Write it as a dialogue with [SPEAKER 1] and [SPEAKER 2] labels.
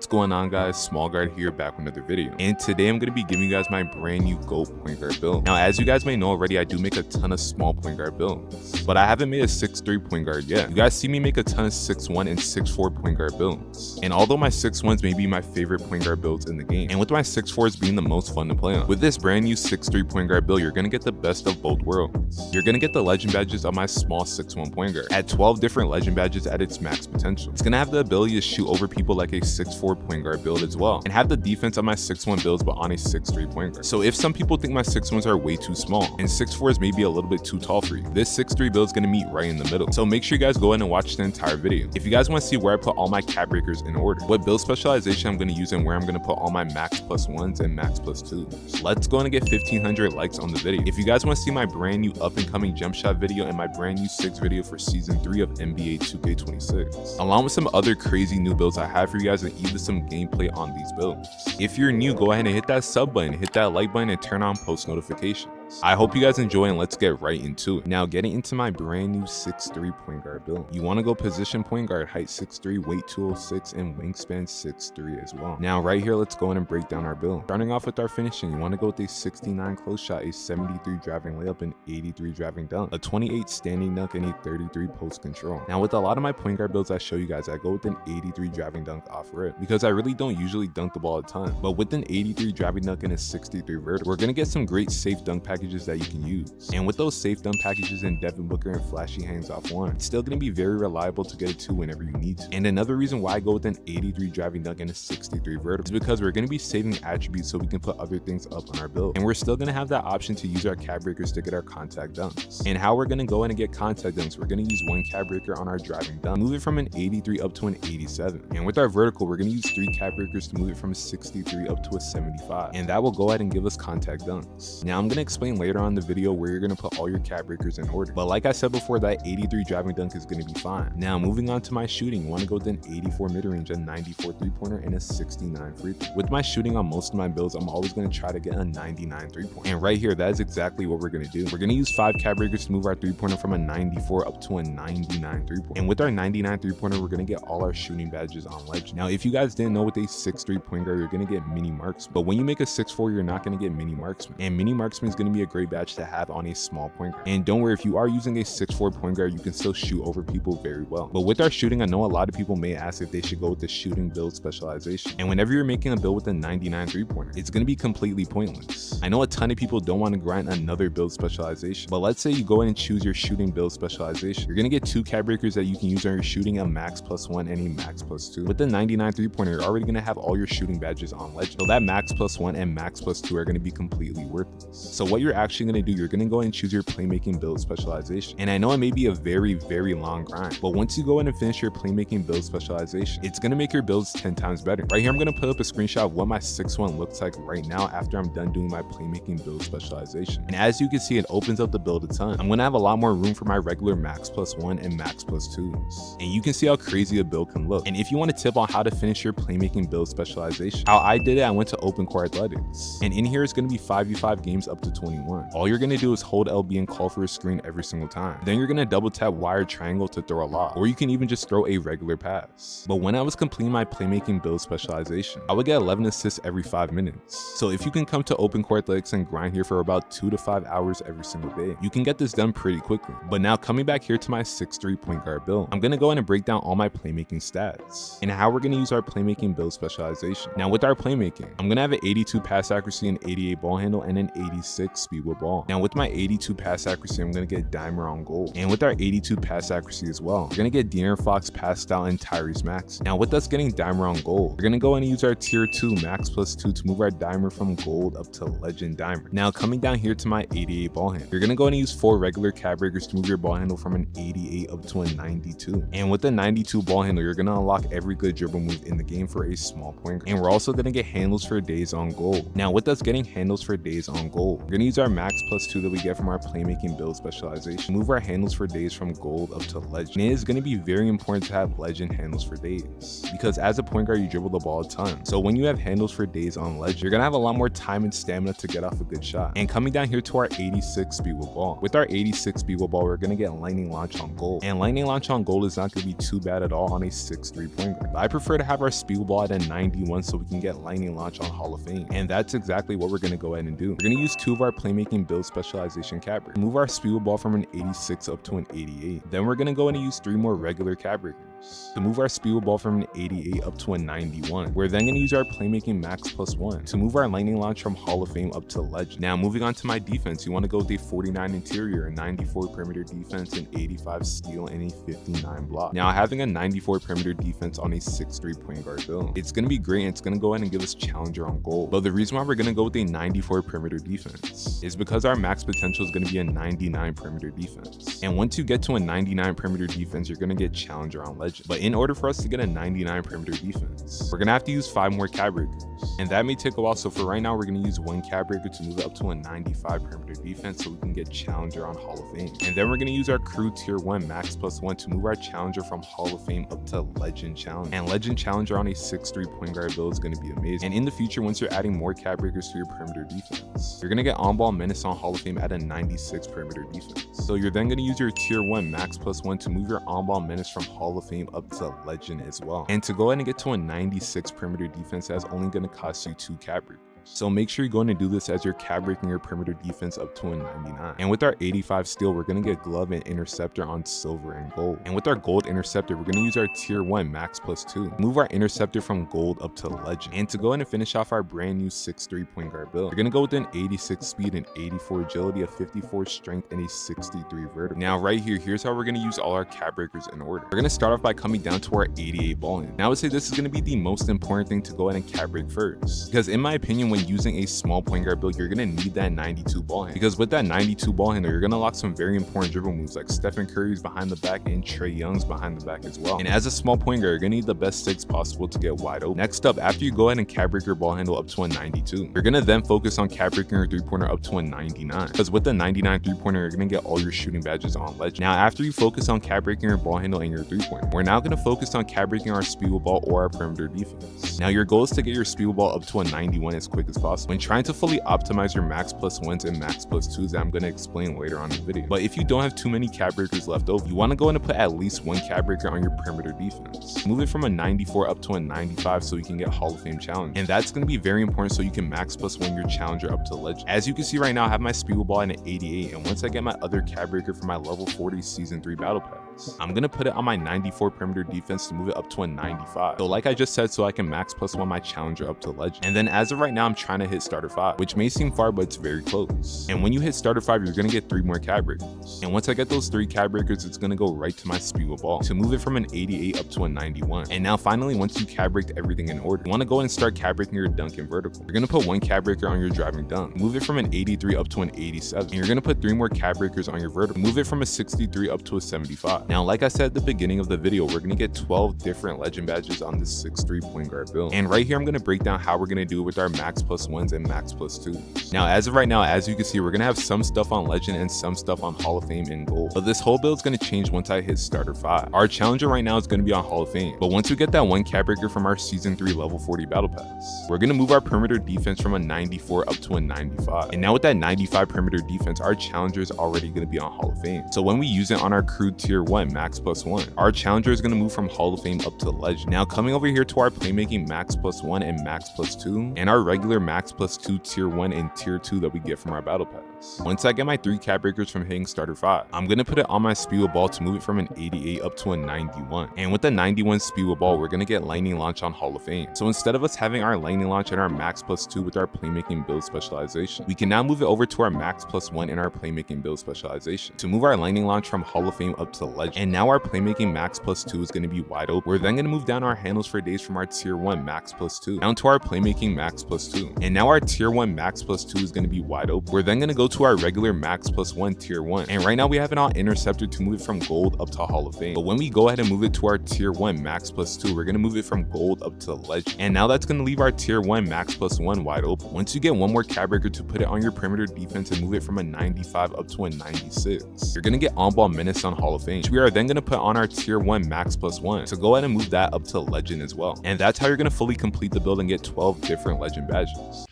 [SPEAKER 1] What's going on, guys? SmallGuard here, back with another video, and today I'm going to be giving you guys my brand new GOAT point guard build. Now, as you guys may know already, I do make a ton of small point guard builds, but I haven't made a 6'3 point guard yet. You guys see me make a ton of 6'1 and 6'4 point guard builds, and although my 6'1s may be my favorite point guard builds in the game, and with my 6'4s being the most fun to play on, with this brand new 6'3 point guard build, you're going to get the best of both worlds. You're going to get the legend badges of my small 6'1 point guard at 12 different legend badges at its max potential. It's going to have the ability to shoot over people like a 6'4 point guard build as well, and have the defense of my 6'1 builds but on a 6'3 point guard. So if some people think my 6'1s are way too small and 6'4s may be a little bit too tall for you, this 6'3 build is going to meet right in the middle. So make sure you guys go ahead and watch the entire video. If you guys want to see where I put all my cap breakers in order, what build specialization I'm going to use, and where I'm going to put all my max plus 1s and max plus 2s, let's go and get 1500 likes on the video. If you guys want to see my brand new up and coming jump shot video and my brand new sigs video for season 3 of NBA 2K26, along with some other crazy new builds I have for you guys, and even some gameplay on these builds. If you're new, go ahead and hit that sub button, hit that like button, and turn on post notifications. I hope you guys enjoy, and let's get right into it. Now, getting into my brand new 6'3 point guard build. You want to go position point guard, height 6'3, weight 206, and wingspan 6'3 as well. Now, right here, let's go in and break down our build. Starting off with our finishing, you want to go with a 69 close shot, a 73 driving layup, an 83 driving dunk, a 28 standing dunk, and a 33 post control. Now, with a lot of my point guard builds I show you guys, I go with an 83 driving dunk off rip because I really don't usually dunk the ball a ton. But with an 83 driving dunk and a 63 vert, we're going to get some great safe dunk packages that you can use. And with those safe dunk packages in Devin Booker and flashy hands off one, it's still going to be very reliable to get a 2 whenever you need to. And another reason why I go with an 83 driving dunk and a 63 vertical is because we're going to be saving attributes so we can put other things up on our build. And we're still going to have that option to use our cap breakers to get our contact dunks. And how we're going to go in and get contact dunks, we're going to use one cap breaker on our driving dunk, move it from an 83 up to an 87. And with our vertical, we're going to use 3 cap breakers to move it from a 63 up to a 75. And that will go ahead and give us contact dunks. Now, I'm going to explain later on in the video where you're going to put all your cap breakers in order. But like I said before, that 83 driving dunk is going to be fine. Now, moving on to my shooting, you want to go with an 84 mid-range, a 94 three-pointer, and a 69 free throw. With my shooting on most of my builds, I'm always going to try to get a 99 three-pointer. And right here, that is exactly what we're going to do. We're going to use 5 cap breakers to move our three-pointer from a 94 up to a 99 three-pointer. And with our 99 three-pointer, we're going to get all our shooting badges on legend. Now, if you guys didn't know, with a 6'3 point guard, you're going to get mini marksman. But when you make a 6'4, you're not going to get mini marksman. And mini marksman is going to be a great badge to have on a small point guard. And don't worry, if you are using a 6'4 point guard, you can still shoot over people very well. But with our shooting, I know a lot of people may ask if they should go with the shooting build specialization. And whenever you're making a build with a 99 three-pointer, it's going to be completely pointless. I know a ton of people don't want to grind another build specialization, but let's say you go in and choose your shooting build specialization. You're going to get 2 cap breakers that you can use on your shooting, a max plus 1 and a max plus 2. With the 99 three-pointer, you're already going to have all your shooting badges on legend. So that max plus 1 and max plus 2 are going to be completely worthless. So what you're actually going to do, you're going to go and choose your playmaking build specialization. And I know it may be a very, very long grind, but once you go in and finish your playmaking build specialization, it's going to make your builds 10 times better. Right here, I'm going to put up a screenshot of what my 6'1 looks like right now after I'm done doing my playmaking build specialization. And as you can see, it opens up the build a ton. I'm going to have a lot more room for my regular max plus 1 and max plus 2s. And you can see how crazy a build can look. And if you want a tip on how to finish your playmaking build specialization, how I did it, I went to Open Core Athletics. And in here, it's going to be 5v5 games up to 21. All you're going to do is hold LB and call for a screen every single time. Then you're going to double tap Y or triangle to throw a lob, or you can even just throw a regular pass. But when I was completing my playmaking build specialization, I would get 11 assists every 5 minutes. So if you can come to Open Core Athletics and grind here for about 2 to 5 hours every single day, you can get this done pretty quickly. But now, coming back here to my 6'3 point guard build, I'm going to go in and break down all my playmaking stats and how we're going to use our playmaking build specialization. Now, with our playmaking, I'm going to have an 82 pass accuracy, an 88 ball handle, and an 86 speed with ball. Now, with my 82 pass accuracy, I'm going to get Dimer on goal. And with our 82 pass accuracy as well, we're going to get De'Aaron Fox, Pass Style, and Tyrese Max. Now, with us getting Dimer on gold, we're going to go in and use our tier 2 max plus 2 to move our Dimer from gold up to legend Dimer. Now, coming down here to my 88 ball handle, you're going to go in and use 4 regular cap breakers to move your ball handle from an 88 up to a 92. And with the 92 ball handle, you're going to unlock every good dribble move in the game for a small point guard. And we're also going to get handles for days on goal. Now, with us getting handles for days on goal, we're going to use our max +2 that we get from our playmaking build specialization. Move our handles for days from gold up to legend. And it is going to be very important to have legend handles for days, because as a point guard, you dribble the ball a ton. So when you have handles for days on legend, you're going to have a lot more time and stamina to get off a good shot. And coming down here to our 86 speed with ball. With our 86 speed with ball, we're going to get lightning launch on gold. And lightning launch on gold is not going to be too bad at all on a 6'3" point guard. I prefer to have our speed with ball at a 91 so we can get lightning launch on Hall of Fame. And that's exactly what we're going to go ahead and do. We're going to use 2 of our playmaking build specialization cap breakers. Move our speed with ball from an 86 up to an 88. Then we're going to go in and use 3 more regular cap breakers to move our speed with ball from an 88 up to a 91. We're then going to use our playmaking max +1 to move our lightning launch from Hall of Fame up to legend. Now moving on to my defense, you want to go with a 49 interior, a 94 perimeter defense, an 85 steal, and a 59 block. Now having a 94 perimeter defense on a 6'3" point guard build, it's going to be great, and it's going to go ahead and give us challenger on gold. But the reason why we're going to go with a 94 perimeter defense is because our max potential is going to be a 99 perimeter defense. And once you get to a 99 perimeter defense, you're going to get challenger on legend. But in order for us to get a 99 perimeter defense, we're going to have to use 5 more cap breakers. And that may take a while, so for right now, we're going to use 1 cap breaker to move it up to a 95 perimeter defense so we can get challenger on Hall of Fame. And then we're going to use our crew tier 1 max +1 to move our challenger from Hall of Fame up to legend challenger. And legend challenger on a 6'3" point guard build is going to be amazing. And in the future, once you're adding more cap breakers to your perimeter defense, you're going to get on-ball menace on Hall of Fame at a 96 perimeter defense. So you're then going to use your tier 1 max +1 to move your on-ball menace from Hall of Fame up to legend as well. And to go ahead and get to a 96 perimeter defense, that's only going to cost you 2 cap breakers. So make sure you're going to do this as you're cap breaking your perimeter defense up to a 99. And with our 85 steal, we're going to get glove and interceptor on silver and gold. And with our gold interceptor, we're going to use our tier 1 max +2. Move our interceptor from gold up to legend. And to go ahead and finish off our brand new 6'3" point guard build, we're going to go with an 86 speed, an 84 agility, a 54 strength, and a 63 vertical. Now right here, here's how we're going to use all our cap breakers in order. We're going to start off by coming down to our 88 ball handle. Now I would say this is going to be the most important thing to go ahead and cap break first, because in my opinion, when using a small point guard build, you're going to need that 92 ball handle, because with that 92 ball handle, you're going to lock some very important dribble moves like Stephen Curry's behind the back and Trae Young's behind the back as well. And as a small point guard, you're going to need the best sigs possible to get wide open. Next up, after you go ahead and cap break your ball handle up to a 92, you're going to then focus on cap breaking your 3-pointer up to a 99, because with the 99 3-pointer, you're going to get all your shooting badges on legend. Now after you focus on cap breaking your ball handle and your 3-pointer, we're now going to focus on cap breaking our speed with ball or our perimeter defense. Now your goal is to get your speed with ball up to a 91 as quick as possible. When trying to fully optimize your max +1s and max +2s that I'm going to explain later on in the video. But if you don't have too many cap breakers left over, you want to go in and put at least 1 cap breaker on your perimeter defense. Move it from a 94 up to a 95 so you can get Hall of Fame challenge. And that's going to be very important so you can max +1 your challenger up to legend. As you can see right now, I have my speed with ball in an 88, and once I get my other cap breaker for my level 40 season 3 battle pass, I'm going to put it on my 94 perimeter defense to move it up to a 95. So like I just said, so I can max +1 my challenger up to legend. And then as of right now, I'm trying to hit starter 5, which may seem far, but it's very close. And when you hit starter 5, you're going to get 3 more cap breakers. And once I get those 3 cap breakers, it's going to go right to my speed with ball to move it from an 88 up to a 91. And now finally, once you cap breaked everything in order, you want to go and start cap breaking your dunk and vertical. You're going to put 1 cap breaker on your driving dunk, move it from an 83 up to an 87. And you're going to put 3 more cap breakers on your vertical, move it from a 63 up to a 75. Now, like I said at the beginning of the video, we're going to get 12 different legend badges on this 6'3" point guard build. And right here, I'm going to break down how we're going to do it with our max +1s and max +2s. Now, as of right now, as you can see, we're going to have some stuff on legend and some stuff on Hall of Fame and gold. But this whole build is going to change once I hit starter 5. Our challenger right now is going to be on Hall of Fame. But once we get that 1 cap breaker from our season 3 level 40 battle pass, we're going to move our perimeter defense from a 94 up to a 95. And now with that 95 perimeter defense, our challenger is already going to be on Hall of Fame. So when we use it on our crew tier 1 max +1, our challenger is going to move from Hall of Fame up to legend. Now coming over here to our playmaking max +1 and max +2, and our regular max +2 tier 1 and tier 2 that we get from our battle pass. Once I get my 3 cap breakers from hitting starter 5, I'm going to put it on my speed with ball to move it from an 88 up to a 91. And with the 91 speed with ball, we're going to get lightning launch on Hall of Fame. So instead of us having our lightning launch and our max +2 with our playmaking build specialization, we can now move it over to our max +1 and our playmaking build specialization to move our lightning launch from Hall of Fame up to legend. And now our playmaking max +2 is going to be wide open. We're then going to move down our handles for days from our tier 1 max +2 down to our playmaking max +2. And now our tier 1 max +2 is going to be wide open. We're then going to go to our regular max plus 1 tier 1. And right now we have it on interceptor to move it from gold up to Hall of Fame. But when we go ahead and move it to our tier 1 max plus 2, we're going to move it from gold up to legend. And now that's going to leave our tier 1 max plus 1 wide open. Once you get one more cap breaker to put it on your perimeter defense and move it from a 95 up to a 96, you're going to get on-ball menace on Hall of Fame, which we are then going to put on our tier 1 max plus 1. So go ahead and move that up to legend as well. And that's how you're going to fully complete the build and get 12 different legend badges.